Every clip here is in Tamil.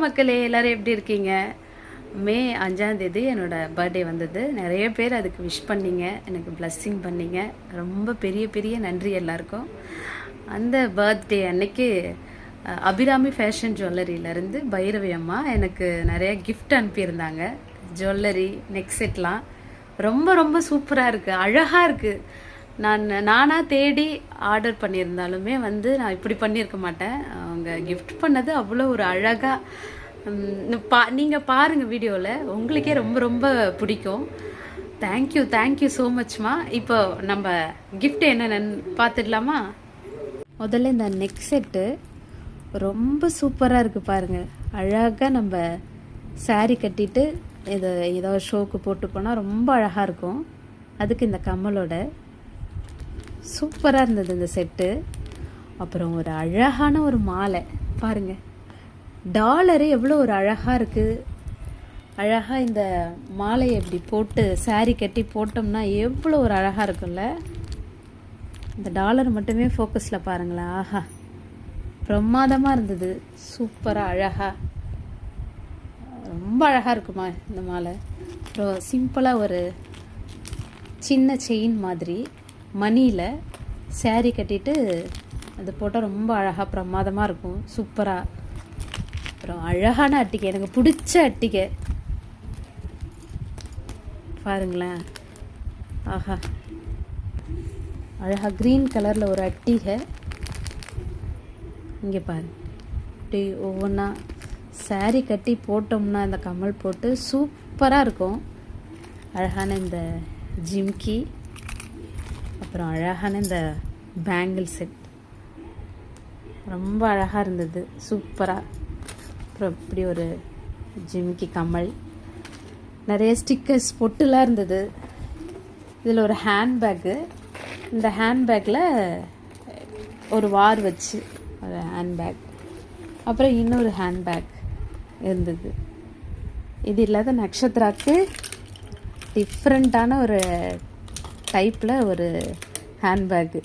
மக்களே எல்லாரும் எப்படி இருக்கீங்க? மே 5ஆம் தேதி என்னோட பர்த்டே வந்தது. நிறைய பேர் அதுக்கு விஷ் பண்ணீங்க, எனக்கு பிளஸ்ஸிங் பண்ணீங்க. ரொம்ப பெரிய பெரிய நன்றி எல்லாருக்கும். அந்த பர்த்டே அன்னைக்கு அபிராமி ஃபேஷன் ஜுவல்லரியிலேருந்து பைரவி அம்மா எனக்கு நிறைய கிஃப்ட் அனுப்பியிருந்தாங்க. ஜுவல்லரி, நெக் செட்லாம் ரொம்ப ரொம்ப சூப்பராக இருக்குது, அழகாக இருக்குது. நானாக தேடி ஆர்டர் பண்ணியிருந்தாலுமே நான் இப்படி பண்ணியிருக்க மாட்டேன். அவங்க கிஃப்ட் பண்ணது அவ்வளோ ஒரு அழகாக நீங்கள் பாருங்கள் வீடியோவில், உங்களுக்கே ரொம்ப ரொம்ப பிடிக்கும். தேங்க்யூ ஸோ மச்மா. இப்போ நம்ம கிஃப்ட் என்னென்னு பார்த்துடலாமா? முதல்ல இந்த நெக் செட்டு ரொம்ப சூப்பராக இருக்குது பாருங்கள். அழகாக நம்ம சாரீ கட்டிட்டு ஏதோ ஷோக்கு போட்டு போனால் ரொம்ப அழகாக இருக்கும். அதுக்கு இந்த கம்மலோட சூப்பராக இருந்தது இந்த செட்டு. அப்புறம் ஒரு அழகான ஒரு மாலை பாருங்கள், டாலரு எவ்வளோ ஒரு அழகாக இருக்குது. அழகாக இந்த மாலையை இப்படி போட்டு சாரீ கட்டி போட்டோம்னா எவ்வளோ ஒரு அழகாக இருக்கும்ல. இந்த டாலர் மட்டுமே ஃபோக்கஸில் பாருங்களேன். ஆஹா, பிரமாதமாக இருந்தது, சூப்பராக அழகாக, ரொம்ப அழகாக இருக்குமா இந்த மாலை. அப்புறம் சிம்பிளாக ஒரு சின்ன செயின் மாதிரி மணியில் சாரீ கட்டிட்டு அது போட்டால் ரொம்ப அழகாக பிரமாதமாக இருக்கும், சூப்பராக. அப்புறம் அழகான அட்டிகை, எனக்கு பிடிச்ச அட்டிகை பாருங்களேன். ஆஹா, அழகாக க்ரீன் கலரில் ஒரு அட்டிகை. இங்கே பாரு, இப்படி ஒவ்வொன்றா சாரீ கட்டி போட்டோம்னா இந்த கம்மல் போட்டு சூப்பராக இருக்கும். அழகான இந்த ஜிம்கி, அப்புறம் அழகான இந்த பேங்கிள் செட் ரொம்ப அழகாக இருந்தது, சூப்பராக. அப்புறம் இப்படி ஒரு ஜிம்கி கம்மல், நிறைய ஸ்டிக்கர்ஸ் பொட்டுலாம் இருந்தது. இதில் ஒரு ஹேண்ட்பேக்கு, இந்த ஹேண்ட்பேக்கில் ஒரு வார் வச்சு ஒரு ஹேண்ட்பேக். அப்புறம் இன்னொரு ஹேண்ட்பேக் இருந்தது. இது இல்லாத நக்ஷத்ராக்கு டிஃப்ரெண்ட்டான ஒரு டைப்பில் ஒரு ஹேண்ட்பேக்கு.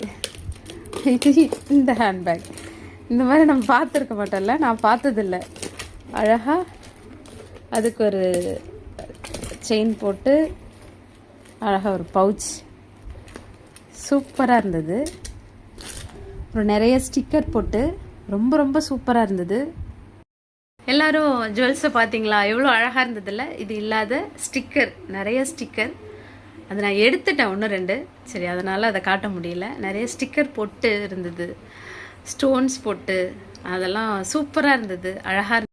இந்த ஹேண்ட்பேக் இந்த மாதிரி நம்ம பார்த்துருக்க மாட்டோம்ல, நான் பார்த்ததில்ல. அழகாக அதுக்கு ஒரு செயின் போட்டு அழகாக ஒரு பவுச், சூப்பராக இருந்தது. அப்புறம் நிறைய ஸ்டிக்கர் போட்டு ரொம்ப ரொம்ப சூப்பராக இருந்தது. எல்லாரும் ஜுவல்ஸை பார்த்தீங்களா, எவ்வளோ அழகாக இருந்ததில்ல. இது இல்லாத ஸ்டிக்கர், நிறைய ஸ்டிக்கர், அது நான் எடுத்துட்டேன் 1-2, சரி அதனால் அதை காட்ட முடியல. நிறைய ஸ்டிக்கர் போட்டு இருந்தது, ஸ்டோன்ஸ் போட்டு, அதெல்லாம் சூப்பராக இருந்தது, அழகாக இருந்தது.